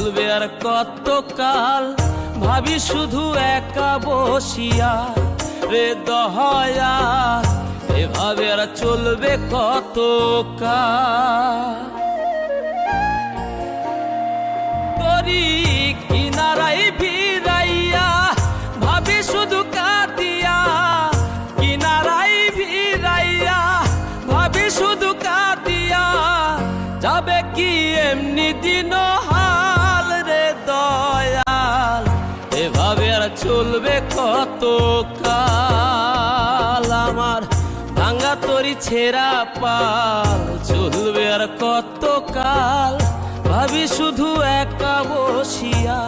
চলবে আর কত কাল, ভাবি শুধু একা বসিয়া রে দয়াল, এভাবে আর চলবে কত কাল। তরি কিনারাই ভিড়াইয়া ভাবি শুধু কাঁদিয়া, কিনারাই ভিড়াইয়া ভাবি শুধু কাঁদিয়া, যাবে কি এমনি দিন হাল রে দয়াল, এভাবে আর চলবে কত কাল। আমার ভাঙা তরি ছেঁড়া পাল, চলবে আর কত কাল, ভাবি শুধু একা বসিয়া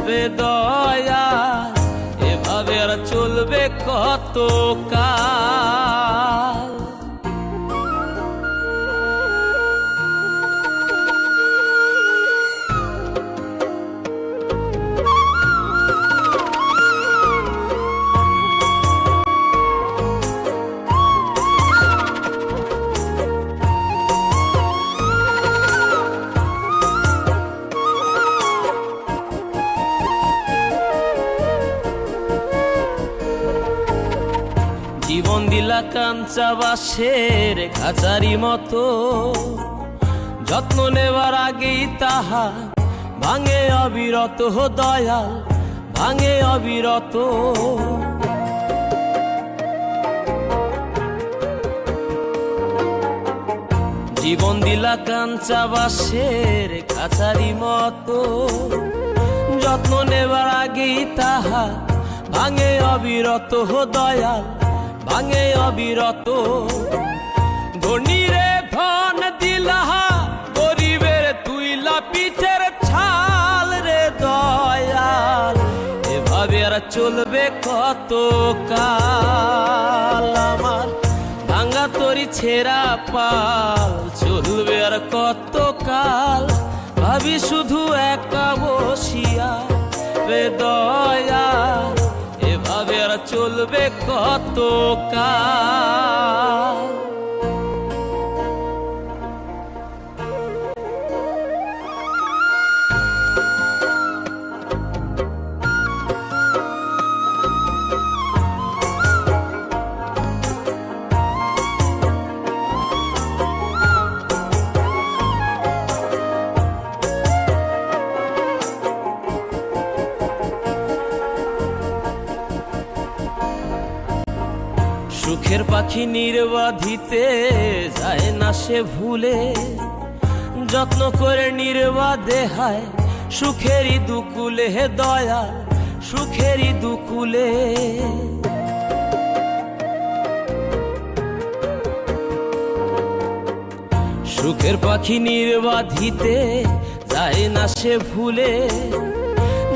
রে দয়াল, এভাবে আর চলবে কত কাল। জীবন দিলা কাঞ্চা বাঁশের খাঁচারি মতো, যত্ন নেবার আগেই তাহা ভাঙে অবিরত দয়াল, ভাঙে অবিরত। জীবন দিলা কাঞ্চা বাঁশের খাঁচারি মতো, যত্ন নেবার আগেই তাহা ভাঙে অবিরত দয়াল, ভাঙে অবিরত। ধনীরে ধন দিলা, গরিবের তুইলা পিঠের ছাল রে দয়াল, এভাবে আর চলবে কত কাল। আমার ভাঙা তরি ছেঁড়া পাল, চলবে আর কত কাল, ভাবি শুধু একা বসিয়া রে দয়াল, এভাবে আর চলবে কত কাল। সুখের পাখি নির্বাধিতে যায় না সে ভুলে, যত্ন করে নির্বাধে হায় সুখেরই দুকুলে হে দয়াল, সুখেরই দুকুলে। সুখের পাখি নির্বাধিতে যায় না সে ভুলে,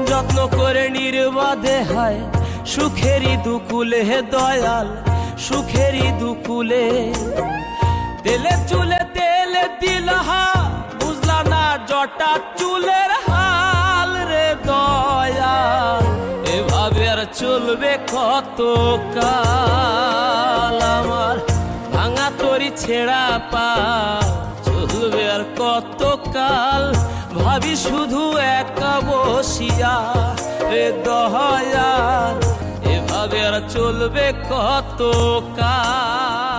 যত্ন করে নির্বাধে হায় সুখেরই দুকুলে হে দয়াল, সুখেরই দুকুলে। তেলে চুলে তেলে দিলহা, বুঝলা না জটা চুলের হাল রে দয়াল, এভাবে আর চলবে কত কাল। আমার ভাঙা তরি ছেঁড়া পাল, চলবে আর কত কাল, ভাবি শুধু একা বসিয়া রে দয়াল, এভাবে আর চলবে কত কাল।